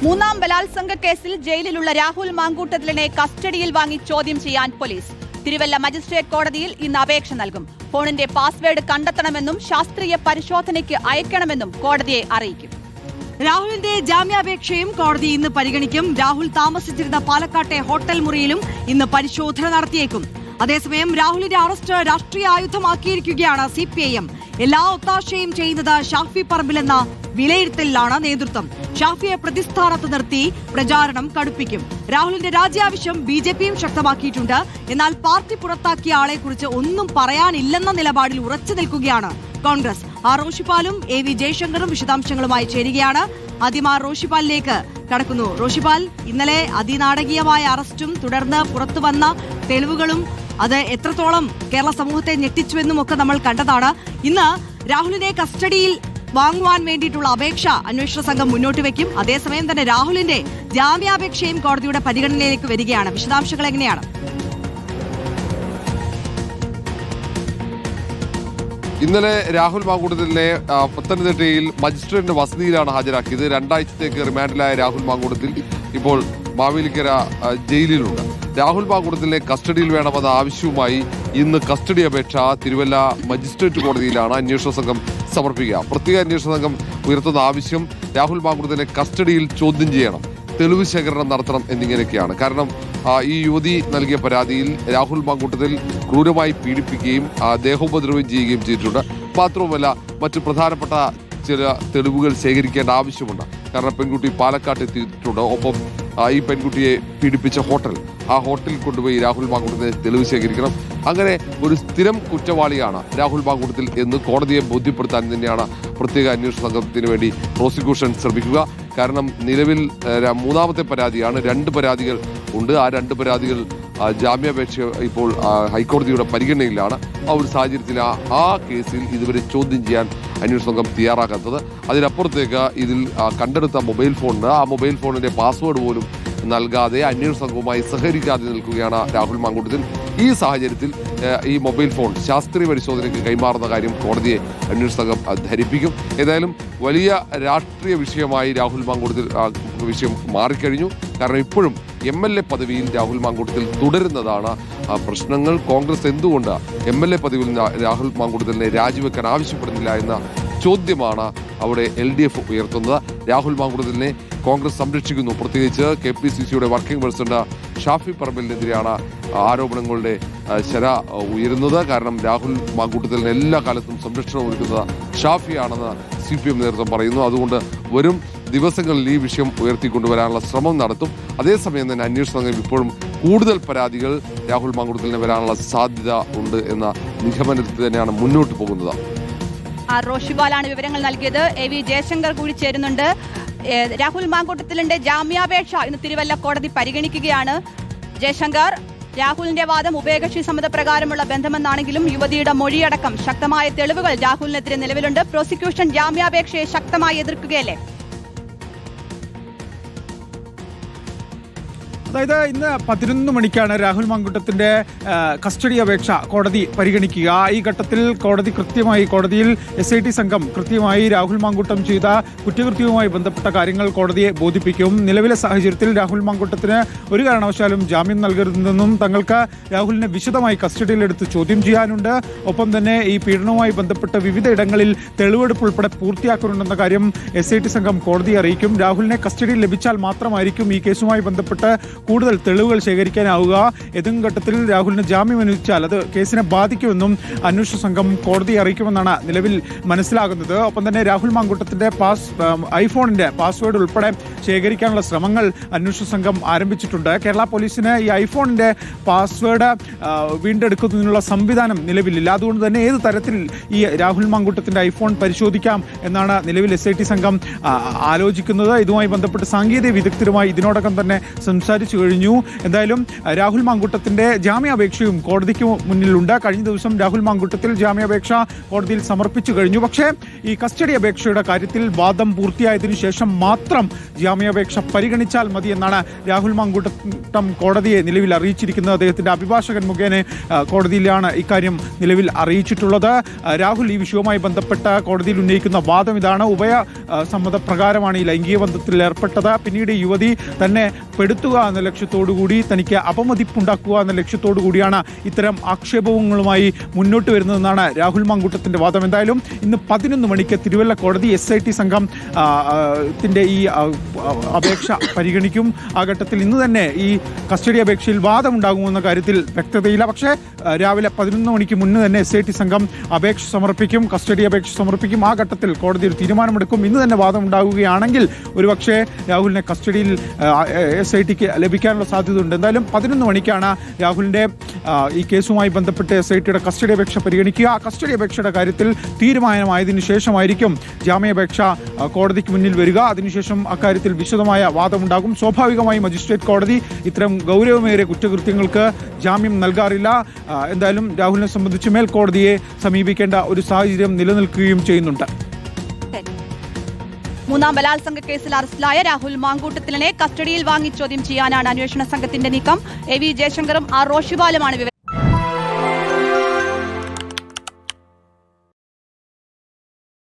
മൂന്നാം ബലാത്സംഗ കേസിൽ ജയിലിലുള്ള രാഹുൽ മാങ്കൂട്ടത്തിലിനെ കസ്റ്റഡിയിൽ വാങ്ങി ചോദ്യം ചെയ്യാൻ പോലീസ്. തിരുവല്ല മജിസ്ട്രേറ്റ് കോടതിയിൽ ഇന്ന് അപേക്ഷ നൽകും. ഫോണിന്റെ പാസ്വേഡ് കണ്ടെത്തണമെന്നും ശാസ്ത്രീയ പരിശോധനയ്ക്ക് അയക്കണമെന്നും കോടതിയെ അറിയിക്കും. രാഹുലിന്റെ ജാമ്യാപേക്ഷയും കോടതി ഇന്ന് പരിഗണിക്കും. രാഹുൽ താമസിച്ചിരുന്ന പാലക്കാട്ടെ ഹോട്ടൽ മുറിയിലും ഇന്ന് പരിശോധന നടത്തിയേക്കും. അതേസമയം രാഹുലിന്റെ അറസ്റ്റ് രാഷ്ട്രീയ ആയുധമാക്കിയിരിക്കുകയാണ് CPIM. എല്ലാ ഒത്താശയും ചെയ്യുന്നത് ഷാഫി പറമ്പിലെന്ന വിലയിരുത്തലിലാണ് നേതൃത്വം. ഷാഫിയെ പ്രതിസ്ഥാനത്ത് നിർത്തി പ്രചാരണം കടുപ്പിക്കും. രാഹുലിന്റെ രാജ്യാവശ്യം BJPയും ശക്തമാക്കിയിട്ടുണ്ട്. എന്നാൽ പാർട്ടി പുറത്താക്കിയ ആളെക്കുറിച്ച് ഒന്നും പറയാനില്ലെന്ന നിലപാടിൽ ഉറച്ചു നിൽക്കുകയാണ് കോൺഗ്രസ്. റോഷിപാലും AV ജയശങ്കറും വിശദാംശങ്ങളുമായി ചേരുകയാണ്. ആദ്യം റോഷിപാലിലേക്ക് കടക്കുന്നു. റോഷിപാൽ, ഇന്നലെ അതിനാടകീയമായ അറസ്റ്റും തുടർന്ന് പുറത്തുവന്ന തെളിവുകളും അത് എത്രത്തോളം കേരള സമൂഹത്തെ ഞെട്ടിച്ചുവെന്നും ഒക്കെ നമ്മൾ കണ്ടതാണ്. ഇന്ന് രാഹുലിനെ കസ്റ്റഡിയിൽ വാങ്ങുവാൻ വേണ്ടിയിട്ടുള്ള അപേക്ഷ അന്വേഷണ സംഘം മുന്നോട്ട് വെക്കും. അതേസമയം തന്നെ രാഹുലിന്റെ ജാമ്യാപേക്ഷയും കോടതിയുടെ പരിഗണനയിലേക്ക് വരികയാണ്. വിശദാംശങ്ങൾ എങ്ങനെയാണ്? ഇന്നലെ രാഹുൽ മാങ്കൂട്ടത്തിലിനെ പത്തനംതിട്ടയിൽ മജിസ്ട്രേറ്റിന്റെ വസതിയിലാണ് ഹാജരാക്കിയത്. 2 ആഴ്ചത്തേക്ക് റിമാൻഡിലായ രാഹുൽ മാങ്കൂട്ടത്തിൽ ഇപ്പോൾ മാവേലിക്കര ജയിലിലുണ്ട്. രാഹുൽ മാങ്കൂട്ടത്തിലിനെ കസ്റ്റഡിയിൽ വേണമെന്ന ആവശ്യവുമായി ഇന്ന് കസ്റ്റഡി അപേക്ഷ തിരുവല്ല മജിസ്ട്രേറ്റ് കോടതിയിലാണ് അന്വേഷണ സംഘം സമർപ്പിക്കുക. പ്രത്യേക അന്വേഷണ സംഘം ഉയർത്തുന്ന ആവശ്യം രാഹുൽ മാങ്കൂട്ടത്തിലിനെ കസ്റ്റഡിയിൽ ചോദ്യം ചെയ്യണം, തെളിവ് ശേഖരണം നടത്തണം എന്നിങ്ങനെയൊക്കെയാണ്. കാരണം ഈ യുവതി നൽകിയ പരാതിയിൽ രാഹുൽ മാങ്കൂട്ടത്തിൽ ക്രൂരമായി പീഡിപ്പിക്കുകയും ദേഹോപദ്രവം ചെയ്യുകയും ചെയ്തിട്ടുണ്ട്. മാത്രവുമല്ല, മറ്റു പ്രധാനപ്പെട്ട ചില തെളിവുകൾ ശേഖരിക്കേണ്ട ആവശ്യമുണ്ട്. കാരണം പെൺകുട്ടി പാലക്കാട്ട് എത്തിയിട്ടുണ്ട്. ഒപ്പം ഈ പെൺകുട്ടിയെ പീഡിപ്പിച്ച ആ ഹോട്ടലിൽ കൊണ്ടുപോയി രാഹുൽ മാങ്കൂട്ടത്തിനെ തെളിവ് ശേഖരിക്കണം. അങ്ങനെ ഒരു സ്ഥിരം കുറ്റവാളിയാണ് രാഹുൽ മാങ്കൂട്ടത്തിൽ എന്ന് കോടതിയെ ബോധ്യപ്പെടുത്താൻ തന്നെയാണ് പ്രത്യേക അന്വേഷണ സംഘത്തിന് വേണ്ടി പ്രോസിക്യൂഷൻ ശ്രമിക്കുക. കാരണം നിലവിൽ 3ാമത്തെ പരാതിയാണ്. 2 പരാതികൾ ഉണ്ട്. ആ 2 പരാതികൾ ജാമ്യാപേക്ഷ ഇപ്പോൾ ഹൈക്കോടതിയുടെ പരിഗണനയിലാണ്. ആ ഒരു സാഹചര്യത്തിൽ ആ കേസിൽ ഇതുവരെ ചോദ്യം ചെയ്യാൻ അന്വേഷണ സംഘം തയ്യാറാക്കാത്തത്. അതിനപ്പുറത്തേക്ക് ഇതിൽ കണ്ടെടുത്ത മൊബൈൽ ഫോണിന് ആ മൊബൈൽ ഫോണിന്റെ പാസ്വേഡ് പോലും നൽകാതെ അന്വേഷണ സംഘവുമായി സഹകരിക്കാതെ നിൽക്കുകയാണ് രാഹുൽ മാങ്കൂട്ടത്തിൽ. ഈ സാഹചര്യത്തിൽ ഈ മൊബൈൽ ഫോൺ ശാസ്ത്രീയ പരിശോധനയ്ക്ക് കൈമാറുന്ന കാര്യം കോടതിയെ അന്വേഷണ സംഘം ധരിപ്പിക്കും. ഏതായാലും വലിയ രാഷ്ട്രീയ വിഷയമായി രാഹുൽ മാങ്കൂട്ടത്തിൽ വിഷയം മാറിക്കഴിഞ്ഞു. കാരണം ഇപ്പോഴും MLA പദവിയിൽ രാഹുൽ മാങ്കൂട്ടത്തിൽ തുടരുന്നതാണ് പ്രശ്നങ്ങൾ. കോൺഗ്രസ് എന്തുകൊണ്ട് MLA പദവിയിൽ രാഹുൽ മാങ്കൂട്ടത്തിലിനെ രാജിവെക്കാൻ ആവശ്യപ്പെടുന്നില്ല എന്ന ചോദ്യമാണ് അവിടെ LDF ഉയർത്തുന്നത്. രാഹുൽ മാങ്കൂട്ടത്തിലിനെ കോൺഗ്രസ് സംരക്ഷിക്കുന്നു. പ്രത്യേകിച്ച് KPCCയുടെ വർക്കിംഗ് പ്രസിഡന്റ് ഷാഫി പറമ്പിലിനെതിരെയാണ് ആരോപണങ്ങളുടെ ശര ഉയരുന്നത്. കാരണം രാഹുൽ മാങ്കൂട്ടത്തിലിന് എല്ലാ കാലത്തും സംരക്ഷണം ഒരുക്കുന്നത് ഷാഫിയാണെന്ന് CPM നേതൃത്വം പറയുന്നു. അതുകൊണ്ട് വരും ദിവസങ്ങളിൽ ഈ വിഷയം ഉയർത്തിക്കൊണ്ടുവരാനുള്ള ശ്രമം നടത്തും. അതേസമയം തന്നെ അന്വേഷണ സംഘം ഇപ്പോഴും കൂടുതൽ പരാതികൾ രാഹുൽ മാങ്കൂട്ടത്തിലിന് വരാനുള്ള സാധ്യത ഉണ്ട് എന്ന നിഗമനത്തിൽ തന്നെയാണ് മുന്നോട്ട് പോകുന്നത്. റോഷിപാലാണ് വിവരങ്ങൾ നൽകിയത്. AV ജയശങ്കർ കൂടി ചേരുന്നുണ്ട്. രാഹുൽ മാങ്കൂട്ടത്തിലിന്റെ ജാമ്യാപേക്ഷ ഇന്ന് തിരുവല്ല കോടതി പരിഗണിക്കുകയാണ്. ജയശങ്കർ, രാഹുലിന്റെ വാദം ഉഭയകക്ഷി സമ്മതപ്രകാരമുള്ള ബന്ധമെന്നാണെങ്കിലും യുവതിയുടെ മൊഴിയടക്കം ശക്തമായ തെളിവുകൾ രാഹുലിനെതിരെ നിലവിലുണ്ട്. പ്രോസിക്യൂഷൻ ജാമ്യാപേക്ഷയെ ശക്തമായി എതിർക്കുകയല്ലേ? അതായത് ഇന്ന് 11 മണിക്കാണ് രാഹുൽ മാങ്കൂട്ടത്തിന്റെ കസ്റ്റഡി അപേക്ഷ കോടതി പരിഗണിക്കുക. ഈ ഘട്ടത്തിൽ കോടതിയിൽ SIT സംഘം കൃത്യമായി രാഹുൽ മാങ്കൂട്ടം ചെയ്ത കുറ്റകൃത്യവുമായി ബന്ധപ്പെട്ട കാര്യങ്ങൾ കോടതിയെ ബോധിപ്പിക്കും. നിലവിലെ സാഹചര്യത്തിൽ രാഹുൽ മാങ്കൂട്ടത്തിന് ഒരു കാരണവശാലും ജാമ്യം നൽകരുതെന്നും തങ്ങൾക്ക് രാഹുലിനെ വിശദമായി കസ്റ്റഡിയിലെടുത്ത് ചോദ്യം ചെയ്യാനുണ്ട്. ഒപ്പം തന്നെ ഈ പീഡനവുമായി ബന്ധപ്പെട്ട് വിവിധ ഇടങ്ങളിൽ തെളിവെടുപ്പ് ഉൾപ്പെടെ പൂർത്തിയാക്കുന്നുണ്ടെന്ന കാര്യം SIT സംഘം കോടതിയെ അറിയിക്കും. രാഹുലിനെ കസ്റ്റഡിയിൽ ലഭിച്ചാൽ മാത്രമായിരിക്കും ഈ കേസുമായി ബന്ധപ്പെട്ട് കൂടുതൽ തെളിവുകൾ ശേഖരിക്കാനാവുക. ഏതെങ്കിലും ഘട്ടത്തിൽ രാഹുലിന് ജാമ്യം അനുവദിച്ചാൽ അത് കേസിനെ ബാധിക്കുമെന്നും അന്വേഷണ സംഘം കോടതിയെ അറിയിക്കുമെന്നാണ് നിലവിൽ മനസ്സിലാകുന്നത്. ഒപ്പം തന്നെ രാഹുൽ മാങ്കൂട്ടത്തിന്റെ ഐഫോണിന്റെ പാസ്വേഡ് ഉൾപ്പെടെ ശേഖരിക്കാനുള്ള ശ്രമങ്ങൾ അന്വേഷണ സംഘം ആരംഭിച്ചിട്ടുണ്ട്. കേരള പോലീസിന് ഈ ഐഫോണിന്റെ പാസ്വേഡ് വീണ്ടെടുക്കുന്നതിനുള്ള സംവിധാനം നിലവിലില്ല. അതുകൊണ്ട് തന്നെ ഏത് തരത്തിൽ ഈ രാഹുൽ മാങ്കൂട്ടത്തിന്റെ ഐഫോൺ പരിശോധിക്കാം എന്നാണ് നിലവിൽ SIT സംഘം ആലോചിക്കുന്നത്. ഇതുമായി ബന്ധപ്പെട്ട് സാങ്കേതിക വിദഗ്ധരുമായി ഇതിനോടകം തന്നെ സംസാരിച്ചു സമർപ്പിച്ചു കഴിഞ്ഞു. എന്തായാലും രാഹുൽ മാങ്കൂട്ടത്തിന്റെ ജാമ്യാപേക്ഷയും കോടതിക്ക് മുന്നിലുണ്ട്. കഴിഞ്ഞ ദിവസം രാഹുൽ മാങ്കൂട്ടത്തിൽ ജാമ്യാപേക്ഷ കോടതിയിൽ സമർപ്പിച്ചു കഴിഞ്ഞു. പക്ഷേ ഈ കസ്റ്റഡി അപേക്ഷയുടെ കാര്യത്തിൽ വാദം പൂർത്തിയായതിനു ശേഷം മാത്രം ജാമ്യാപേക്ഷ പരിഗണിച്ചാൽ മതി എന്നാണ് രാഹുൽ മാങ്കൂട്ടം കോടതിയെ നിലവിൽ അറിയിച്ചിരിക്കുന്നത്. അദ്ദേഹത്തിന്റെ അഭിഭാഷകൻ മുഖേന കോടതിയിലാണ് ഇക്കാര്യം നിലവിൽ അറിയിച്ചിട്ടുള്ളത്. രാഹുൽ ഈ വിഷയവുമായി ബന്ധപ്പെട്ട കോടതിയിൽ ഉന്നയിക്കുന്ന വാദം ഇതാണ്. ഉഭയ സമ്മതപ്രകാരമാണ് ഈ ലൈംഗിക ബന്ധത്തിൽ ഏർപ്പെട്ടത്. പിന്നീട് യുവതി തന്നെ പെടുത്തുക എന്ന ലക്ഷ്യത്തോടു കൂടി, തനിക്ക് അപമതിപ്പുണ്ടാക്കുക എന്ന ലക്ഷ്യത്തോടു കൂടിയാണ് ഇത്തരം ആക്ഷേപങ്ങളുമായി മുന്നോട്ട് വരുന്നതെന്നാണ് രാഹുൽ മാങ്കൂട്ടത്തിന്റെ വാദം. എന്തായാലും ഇന്ന് 11 മണിക്ക് തിരുവല്ല കോടതി SIT സംഘം ത്തിന്റെ ഈ അപേക്ഷ പരിഗണിക്കും. ആ ഘട്ടത്തിൽ ഇന്ന് തന്നെ ഈ കസ്റ്റഡി അപേക്ഷയിൽ വാദമുണ്ടാകുമെന്ന കാര്യത്തിൽ വ്യക്തതയില്ല. പക്ഷേ രാവിലെ 11 മണിക്ക് മുന്നേ തന്നെ SIT സംഘം അപേക്ഷ സമർപ്പിക്കും, കസ്റ്റഡി അപേക്ഷ സമർപ്പിക്കും. ആ ഘട്ടത്തിൽ കോടതി ഒരു തീരുമാനമെടുക്കും. ഇന്ന് തന്നെ വാദം ഉണ്ടാകുകയാണെങ്കിൽ ഒരുപക്ഷെ രാഹുലിനെ കസ്റ്റഡിയിൽ SITക്ക് ലഭിക്കാനുള്ള സാധ്യതയുണ്ട്. എന്തായാലും 11 മണിക്കാണ് രാഹുലിന്റെ ഈ കേസുമായി ബന്ധപ്പെട്ട് SITയുടെ കസ്റ്റഡി അപേക്ഷ പരിഗണിക്കുക. ആ കസ്റ്റഡി അപേക്ഷയുടെ കാര്യത്തിൽ തീരുമാനമായതിനു ശേഷമായിരിക്കും ജാമ്യാപേക്ഷ കോടതിക്ക് മുന്നിൽ വരിക. അതിനുശേഷം അക്കാര്യത്തിൽ വിശദമായ വാദമുണ്ടാകും. സ്വാഭാവികമായി മജിസ്ട്രേറ്റ് കോടതി ഇത്തരം ഗൗരവമേറിയ കുറ്റകൃത്യങ്ങൾക്ക് ജാമ്യം നൽകാറില്ല. എന്തായാലും രാഹുലിനെ സംബന്ധിച്ച് മേൽക്കോടതിയെ സമീപിക്കേണ്ട ഒരു സാഹചര്യം നിലനിൽക്കുകയും ചെയ്യുന്നുണ്ട്. മൂന്നാം ബലാത്സംഗ കേസിൽ അറസ്റ്റിലായ രാഹുൽ മാങ്കൂട്ടത്തിലിനെ കസ്റ്റഡിയിൽ വാങ്ങി ചോദ്യം ചെയ്യാനാണ് അന്വേഷണ സംഘത്തിന്റെ നീക്കം. AV ജയശങ്കറും R റോഷിപാലുമാണ് വിവരം